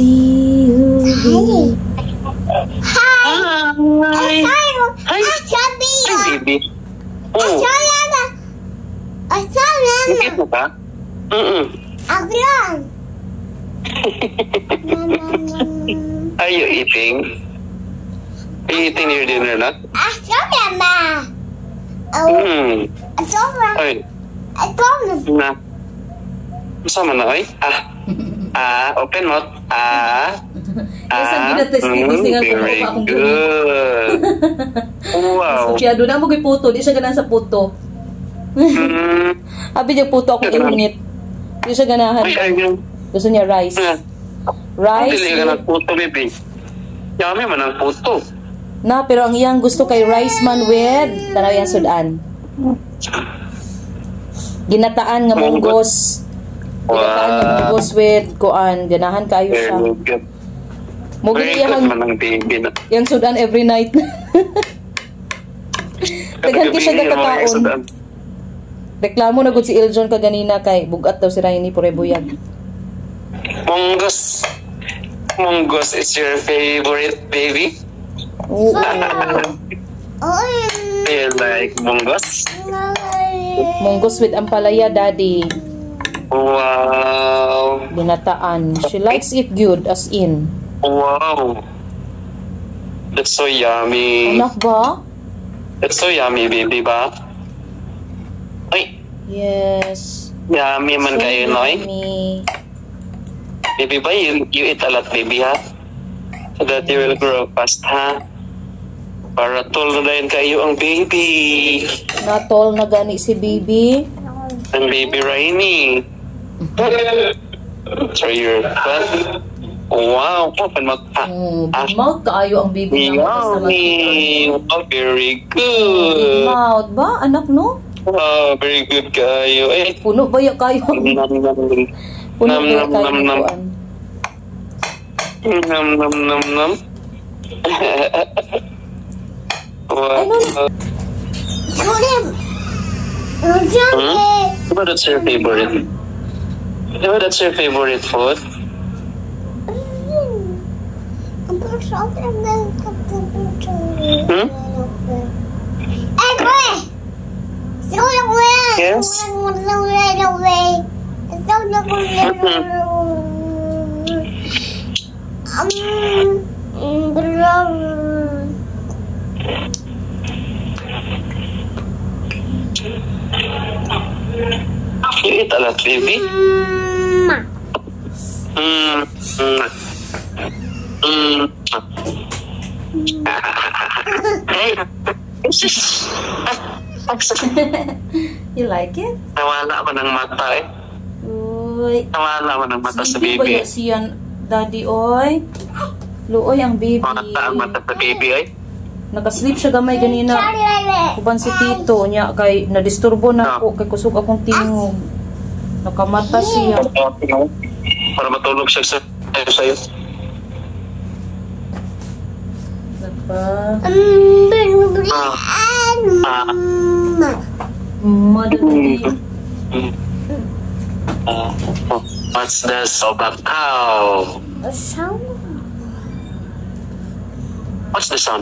see you. Hi. Hi, baby. Oh. Bakit mo ba? Are you eating? Are you eating your dinner na? Ay. Na. Masama na, oy? Open mouth. Very good. Wow. Kaya doon na mo kay puto. Di siya ganan sa puto. Abi niya puto akong iungit. Di siya ganahan. Gusto niya rice. Rice. Hindi ka nagputo, baby. Yummy man ang puto. Na, pero ang iyang gusto kay rice man with tanaw yung sudan. Ginataan nga munggos. Ginataan nga munggos with kuan. Ganahan kayo siya. Mugit yung sudan every night. Daghan ki siya gakakaon. Reklamo na gud si Iljon kaganina kay bugat daw si Rainy Purebuyag. Munggos. Munggos is your favorite, baby? Oo. Do you like munggos? Munggos with ampalaya, daddy. Wow. Ginataan. She likes it good, as in. Wow. That's so yummy. Anak ba? That's so yummy, baby ba? Ay. Yes. Yummy man So kayo, Noy. yummy. Baby ba, you eat a lot, baby, ha? So that you will grow fast, ha? Para tol na din kayo ang baby. Natol na gani si baby. Ang baby Rainy. So you're fun. Wow, open mouth. Mouth kaayo ang baby na Yummy. Oh, very good. Mouth ba? Anak, no? Wow, very good kayo. Eh, Puno ba ya kayo? Puno ba ya kayo? Nam nam nam nam. Wow. What is your favorite? What is your favorite food? Yes. You eat a lot, baby? You like it? Nawala ko ng mata eh. Uy. Nawala ko ng mata sa Sleepy ba baby. ya siyan, daddy, oy? Luoy ang baby. Mata ang mata sa baby eh. Nakasleep siya gamay ganina. Kuban si Tito niya kay nadisturbo na ako kay kusog akong tingog. Nakamata siya. Para matulog siya sa'yo. Diba? Madali. What's the sobat? Ow! A sound? What's the sound?